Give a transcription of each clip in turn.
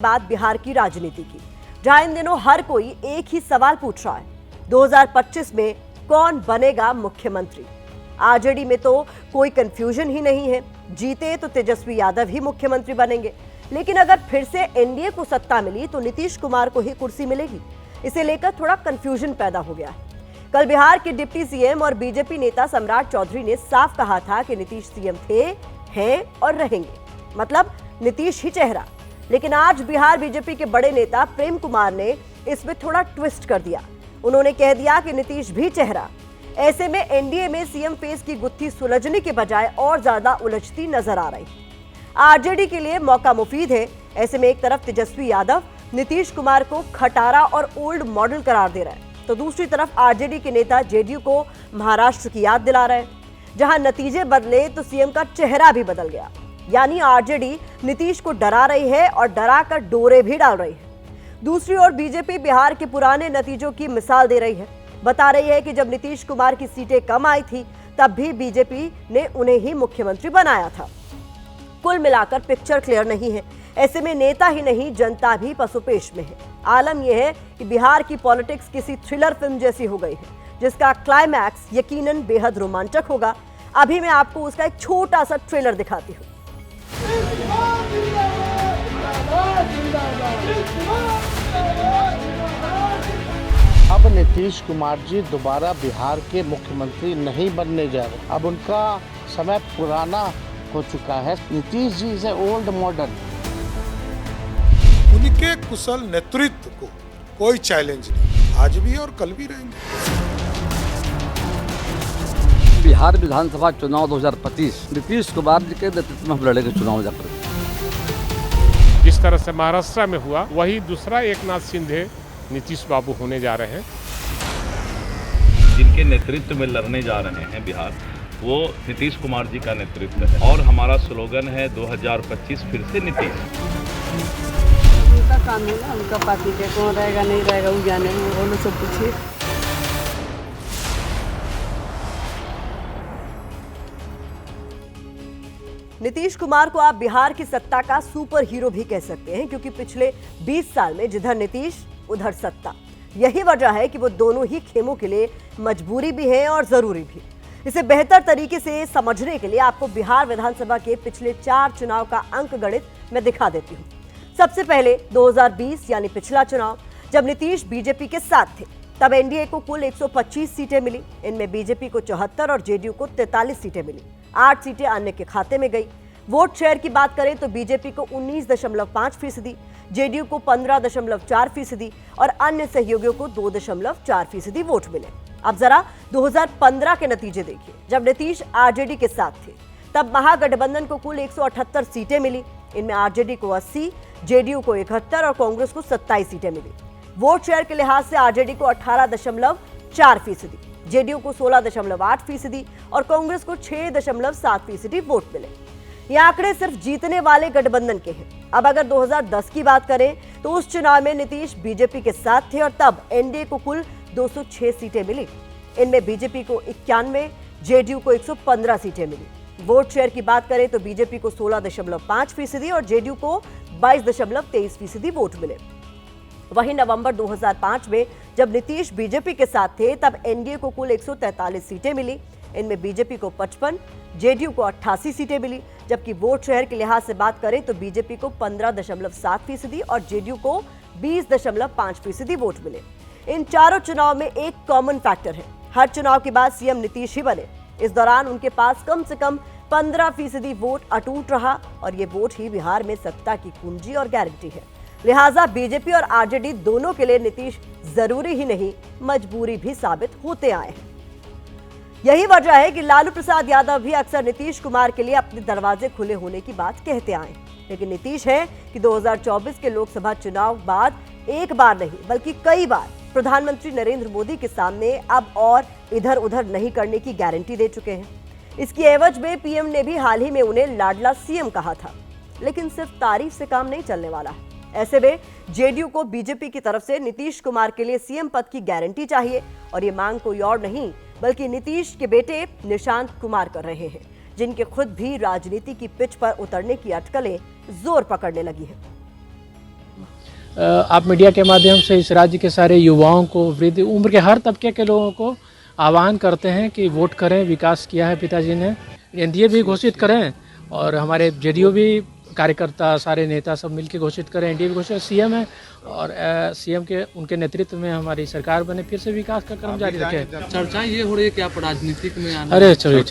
बात बिहार की राजनीति की, जहां इन दिनों हर कोई एक ही सवाल पूछ रहा है, 2025 में कौन बनेगा मुख्यमंत्री। आरजेडी में तो कोई कंफ्यूजन ही नहीं है, जीते तो तेजस्वी यादव ही मुख्यमंत्री बनेंगे, लेकिन अगर फिर से एनडीए को सत्ता मिली तो नीतीश कुमार को ही कुर्सी मिलेगी। इसे लेकर थोड़ा कंफ्यूजन पैदा हो गया है। कल बिहार के डिप्टी सीएम और बीजेपी नेता सम्राट चौधरी ने साफ कहा था कि नीतीश सीएम थे, हैं और रहेंगे, मतलब नीतीश ही चेहरा। लेकिन आज बिहार बीजेपी के बड़े नेता प्रेम कुमार ने इसमें थोड़ा ट्विस्ट कर दिया। उन्होंने कह दिया कि नीतीश भी चेहरा। ऐसे में एनडीए में सीएम फेस की गुत्थी सुलझने के बजाय और ज्यादा उलझती नजर आ रही। आरजेडी के लिए मौका मुफीद है। ऐसे में एक तरफ तेजस्वी यादव नीतीश कुमार को खटारा और ओल्ड मॉडल करार दे रहा है, तो दूसरी तरफ आरजेडी के नेता जेडीयू को महाराष्ट्र की याद दिला रहे हैं। जहां नतीजे बदले तो सीएम का चेहरा भी बदल गया। यानी आरजेडी नीतीश को डरा रही है और डरा कर डोरे भी डाल रही है। दूसरी ओर बीजेपी बिहार के पुराने नतीजों की मिसाल दे रही है। बता रही है कि जब नीतीश कुमार की सीटें कम आई थी तब भी बीजेपी ने उन्हें ही मुख्यमंत्री बनाया था। कुल मिलाकर पिक्चर क्लियर नहीं है। ऐसे में नेता ही नहीं, जनता भी पसुपेश में है। आलम यह है कि बिहार की पॉलिटिक्स किसी थ्रिलर फिल्म जैसी हो गई है, जिसका क्लाइमैक्स यकीनन बेहद रोमांचक होगा। अभी मैं आपको उसका एक छोटा सा ट्रेलर दिखाती हूँ। अब नीतीश कुमार जी दोबारा बिहार के मुख्यमंत्री नहीं बनने जा रहे। अब उनका समय पुराना हो चुका है। Nitish ji is old model. उनके कुशल नेतृत्व को कोई चैलेंज नहीं, आज भी और कल भी रहेंगे। बिहार विधानसभा चुनाव 2025 नीतीश कुमार जी के नेतृत्व में हम लड़ेंगे चुनाव जाकर। जिस तरह से महाराष्ट्र में हुआ, वही दूसरा एकनाथ शिंदे नीतीश बाबू होने जा रहे हैं। जिनके नेतृत्व में लड़ने जा रहे हैं बिहार, वो नीतीश कुमार जी का नेतृत्व है और हमारा स्लोगन है 2025 फिर से नीतीश। उनका काम है ना, उनका पार्टी के कौन रहेगा नहीं रहेगा वो जाने, वो लोग सब पूछिए। नीतीश कुमार को आप बिहार की सत्ता का सुपर हीरो भी कह सकते हैं, क्योंकि पिछले 20 साल में जिधर नीतीश उधर सत्ता। यही वजह है कि वो दोनों ही खेमों के लिए मजबूरी भी है और जरूरी भी। इसे बेहतर तरीके से समझने के लिए आपको बिहार विधानसभा के पिछले 4 चुनाव का अंकगणित मैं दिखा देती हूँ। सबसे पहले 2020 यानी पिछला चुनाव, जब नीतीश बीजेपी के साथ थे, तब एनडीए को कुल 125 सीटें मिली। इनमें बीजेपी को 74 और जेडीयू को 43 सीटें मिली। 8 सीटें अन्य के खाते में गई। वोट शेयर की बात करें तो बीजेपी को 19.5%, जेडीयू को 15.4% और अन्य सहयोगियों को 2.4% वोट मिले। अब जरा 2015 के नतीजे देखिए। जब नीतीश आरजेडी के साथ थे, तब महागठबंधन को कुल 178 सीटें मिली। इनमें आरजेडी को 80, जेडीयू को 71 और कांग्रेस को 27 सीटें मिली। वोट शेयर के लिहाज से आरजेडी को 18.4%, जेडीयू को 16.8% और कांग्रेस को 6.7% वोट मिले। ये आंकड़े सिर्फ जीतने वाले गठबंधन के हैं। अब अगर 2010 की बात करें तो उस चुनाव में नीतीश बीजेपी के साथ थे और तब एनडीए को कुल 206 सीटें मिली। इनमें बीजेपी को 91, जेडीयू को 115 सीटें मिली। वोट शेयर की बात करें तो बीजेपी को 16.5% और जेडीयू को 22.23% वोट मिले। वहीं नवंबर 2005 में जब नीतीश बीजेपी के साथ थे, तब एनडीए को कुल 143 सीटें मिली। इनमें बीजेपी को 55, जेडीयू को 88 सीटें मिली। जबकि वोट शेयर के लिहाज से बात करें तो बीजेपी को 15.7% और जेडीयू को 20.5% वोट मिले। इन चारों चुनाव में एक कॉमन फैक्टर है, हर चुनाव के बाद सीएम नीतीश ही बने। इस दौरान उनके पास कम से कम 15% वोट अटूट रहा और ये वोट ही बिहार में सत्ता की कुंजी और गारंटी है। लिहाजा बीजेपी और आरजेडी दोनों के लिए नीतीश जरूरी ही नहीं, मजबूरी भी साबित होते आए हैं। यही वजह है कि लालू प्रसाद यादव भी अक्सर नीतीश कुमार के लिए अपने दरवाजे खुले होने की बात कहते आए। लेकिन नीतीश है कि 2024 के लोकसभा चुनाव बाद एक बार नहीं बल्कि कई बार प्रधानमंत्री नरेंद्र मोदी के सामने अब और इधर उधर नहीं करने की गारंटी दे चुके हैं। इसकी एवज में पीएम ने भी हाल ही में उन्हें लाडला सीएम कहा था। लेकिन सिर्फ तारीफ से काम नहीं चलने वाला है। ऐसे में जेडीयू को बीजेपी की तरफ से नीतीश कुमार के लिए सीएम पद की गारंटी चाहिए और ये मांग कोई और नहीं बल्कि नीतीश के बेटे निशांत कुमार कर रहे हैं, जिनके खुद भी राजनीति की पिच पर उतरने की अटकलें जोर पकड़ने लगी हैं। आप मीडिया के माध्यम से इस राज्य के सारे युवाओं को, वृद्ध उम्र के हर तबके के लोगों को आह्वान करते हैं कि वोट करें। विकास किया है पिताजी ने, एनडीए भी घोषित करें और हमारे जेडीयू भी कार्यकर्ता, सारे नेता सब मिलकर घोषित करें। एनडीए भी घोषित, सीएम है और सीएम के उनके नेतृत्व में हमारी सरकार बने, फिर से विकास का क्रम जारी रखें। चर्चा ये हो रही है कि आप राजनीतिक में आना। अरे चलिए,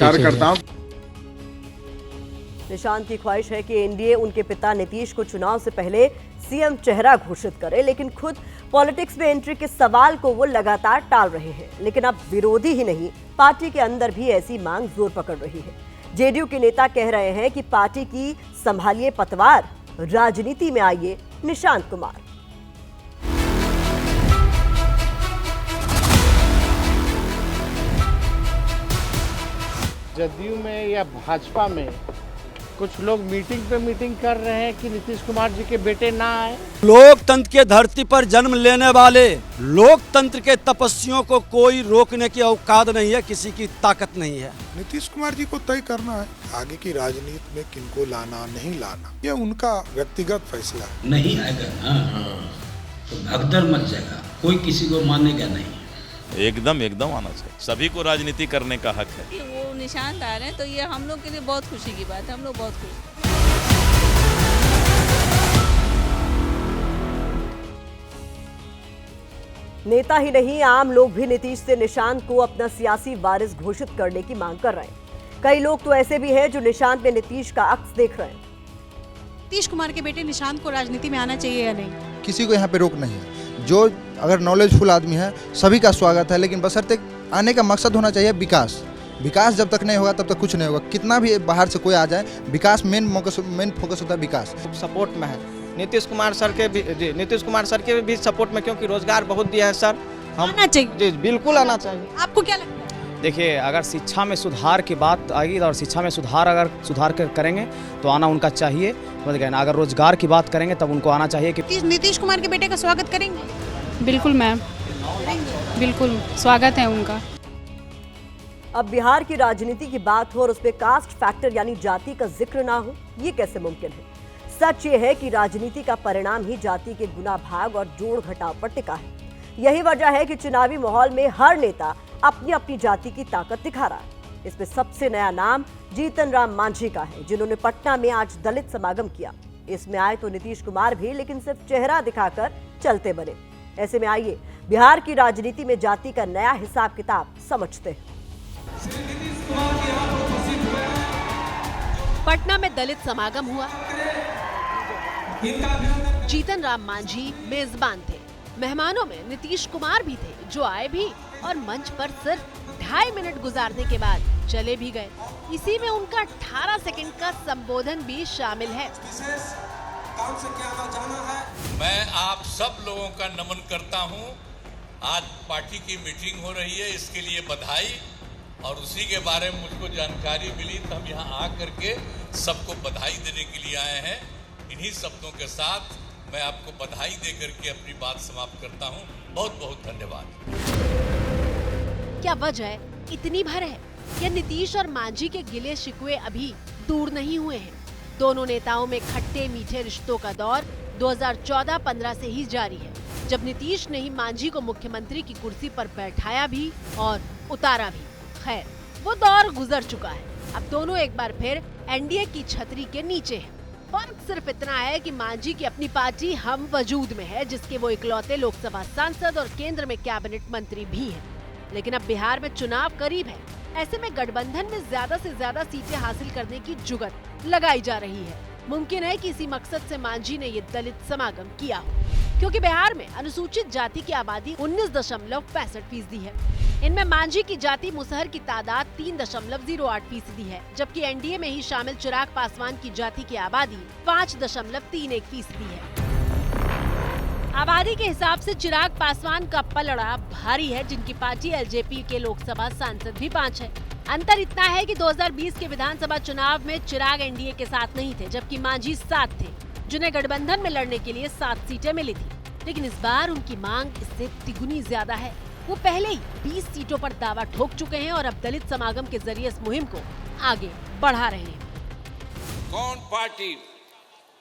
निशांत की ख्वाहिश है कि एनडीए उनके पिता नीतीश को चुनाव से पहले सीएम चेहरा घोषित करे, लेकिन खुद पॉलिटिक्स में एंट्री के सवाल को वो लगातार टाल रहे हैं। लेकिन अब विरोधी ही नहीं, पार्टी के अंदर भी ऐसी मांग जोर पकड़ रही है। जेडीयू के नेता कह रहे हैं कि पार्टी की संभालिए पतवार, राजनीति में आइए निशांत कुमार। जदयू में या भाजपा में कुछ लोग मीटिंग पे मीटिंग कर रहे हैं कि नीतीश कुमार जी के बेटे ना आए। लोकतंत्र के धरती पर जन्म लेने वाले लोकतंत्र के तपस्वियों को कोई रोकने की औकात नहीं है, किसी की ताकत नहीं है। नीतीश कुमार जी को तय करना है आगे की राजनीति में किनको लाना नहीं लाना, यह उनका व्यक्तिगत फैसला है। नहीं आएगा ना तो भगदड़ मच जाएगा, कोई किसी को मानेगा नहीं। एकदम आना चाहिए, सभी को राजनीति करने का हक है। वो निशांत आ रहे हैं तो ये हम लोग के लिए बहुत खुशी की बात है, हम लोग बहुत खुश। नेता ही नहीं, आम लोग भी नीतीश से निशांत को अपना सियासी वारिस घोषित करने की मांग कर रहे हैं। कई लोग तो ऐसे भी हैं जो निशांत में नीतीश का अक्स देख रहे हैं। नीतीश कुमार के बेटे निशांत को राजनीति में आना चाहिए या नहीं? किसी को यहाँ पे रोक नहीं है। जो अगर नॉलेजफुल आदमी है सभी का स्वागत है, लेकिन बशर्ते आने का मकसद होना चाहिए विकास। विकास जब तक नहीं होगा तब तक कुछ नहीं होगा। कितना भी बाहर से कोई आ जाए, विकास मेन फोकस होता है विकास। सपोर्ट में है नीतीश कुमार सर के भी सपोर्ट में, क्योंकि रोजगार बहुत दिया है सर। हम आना चाहिए, बिल्कुल आना चाहिए। आपको क्या लगता है? देखिए, अगर शिक्षा में सुधार की बात आएगी और शिक्षा में सुधार करेंगे तो आना उनका चाहिए, समझ गए ना। अगर रोजगार की बात करेंगे तब उनको आना चाहिए। कि नीतीश कुमार के बेटे का स्वागत करेंगे? बिल्कुल मैम, बिल्कुल स्वागत है उनका। अब बिहार की राजनीति की बात हो और उसमें कास्ट फैक्टर यानी जाति का जिक्र ना हो, ये कैसे मुमकिन है? सच ये है कि राजनीति का परिणाम ही जाति के गुना भाग और जोड़ घटाव पर टिका है। यही वजह है कि चुनावी माहौल में हर नेता अपनी अपनी जाति की ताकत दिखा रहा है। इसमें सबसे नया नाम जीतन राम मांझी का है, जिन्होंने पटना में आज दलित समागम किया। इसमें आए तो नीतीश कुमार भी, लेकिन सिर्फ चेहरा दिखाकर चलते बने। ऐसे में आइए बिहार की राजनीति में जाति का नया हिसाब किताब समझते हैं। पटना में दलित समागम हुआ। जीतन राम मांझी मेजबान थे। मेहमानों में नीतीश कुमार भी थे, जो आए भी और मंच पर सिर्फ 2.5 मिनट गुजारने के बाद चले भी गए। इसी में उनका 18 सेकंड का संबोधन भी शामिल है। मैं आप सब लोगों का नमन करता हूं। आज पार्टी की मीटिंग हो रही है, इसके लिए बधाई। और उसी के बारे में मुझको जानकारी मिली तो हम यहाँ आकर के सबको बधाई देने के लिए आए हैं। इन्हीं शब्दों के साथ मैं आपको बधाई देकर के अपनी बात समाप्त करता हूँ। बहुत बहुत धन्यवाद। क्या वजह इतनी भर है? या नीतीश और मांझी के गिले शिकवे अभी दूर नहीं हुए हैं? दोनों नेताओं में खट्टे मीठे रिश्तों का दौर 2014-15 से ही जारी है, जब नीतीश ने ही मांझी को मुख्यमंत्री की कुर्सी पर बैठाया भी और उतारा भी। खैर, वो दौर गुजर चुका है। अब दोनों एक बार फिर एनडीए की छतरी के नीचे हैं। फर्क सिर्फ इतना है कि मांझी की अपनी पार्टी हम वजूद में है, जिसके वो इकलौते लोकसभा सांसद और केंद्र में कैबिनेट मंत्री भी हैं। लेकिन अब बिहार में चुनाव करीब है, ऐसे में गठबंधन में ज्यादा से ज्यादा सीटें हासिल करने की जुगत लगाई जा रही है। मुमकिन है कि इसी मकसद से मांझी ने ये दलित समागम किया हो, क्योंकि बिहार में अनुसूचित जाति की आबादी 19.65% है। इनमें मांझी की जाति मुसहर की तादाद 3.08% है, जबकि एनडीए में ही शामिल चिराग पासवान की जाति की आबादी 5.31% है। आबादी के हिसाब से चिराग पासवान का पलड़ा भारी है, जिनकी पार्टी एलजेपी के लोकसभा सांसद भी 5 है। अंतर इतना है कि 2020 के विधानसभा चुनाव में चिराग एनडीए के साथ नहीं थे, जबकि मांझी 7 थे, जिन्हें गठबंधन में लड़ने के लिए 7 सीटें मिली थी। लेकिन इस बार उनकी मांग इससे तिगुनी ज्यादा है। वो पहले ही 20 सीटों पर दावा ठोक चुके हैं और अब दलित समागम के जरिए इस मुहिम को आगे बढ़ा रहे हैं। कौन पार्टी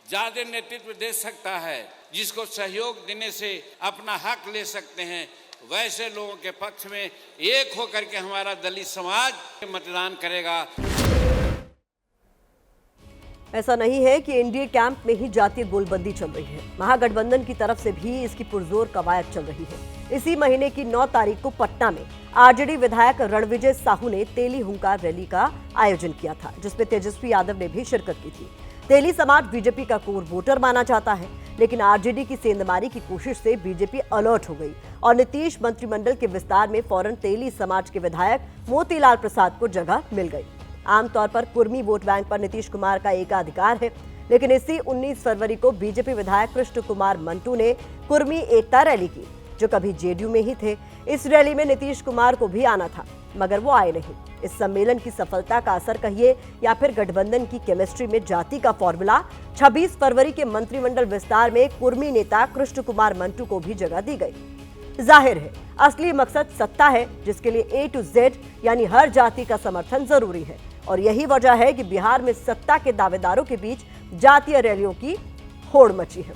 ज्यादा नेतृत्व दे सकता है, जिसको सहयोग देने से अपना हक ले सकते हैं, वैसे लोगों के पक्ष में एक होकर के हमारा दलित समाज मतदान करेगा। ऐसा नहीं है कि एनडीए कैंप में ही जातीय गोलबंदी चल रही है, महागठबंधन की तरफ से भी इसकी पुरजोर कवायद चल रही है। इसी महीने की 9 तारीख को पटना में आरजेडी विधायक रणविजय साहू ने तेली हुंकार रैली का आयोजन किया था, जिसमें तेजस्वी यादव ने भी शिरकत की थी। तेली समाज बीजेपी का कोर वोटर माना जाता है, लेकिन आरजेडी की सेंधमारी की कोशिश से बीजेपी अलर्ट हो गई और नीतीश मंत्रिमंडल के विस्तार में फौरन तेली समाज के विधायक मोतीलाल प्रसाद को जगह मिल गई। आमतौर पर कुर्मी वोट बैंक पर नीतीश कुमार का एकाधिकार है, लेकिन इसी 19 फरवरी को बीजेपी विधायक कृष्ण कुमार मंटू ने कुर्मी एकता रैली की, जो कभी जेडीयू में ही थे। इस रैली में नीतीश कुमार को भी आना था, मगर वो आए नहीं। इस सम्मेलन की सफलता का असर कहिए या फिर गठबंधन की केमिस्ट्री में जाति का फॉर्मूला, 26 फरवरी के मंत्रिमंडल विस्तार में कुर्मी नेता कृष्ण कुमार मंटू को भी जगह दी गई। जाहिर है असली मकसद सत्ता है, जिसके लिए A to Z यानी हर जाति का समर्थन जरूरी है, और यही वजह है कि बिहार में सत्ता के दावेदारों के बीच जातीय रैलियों की होड़ मची है।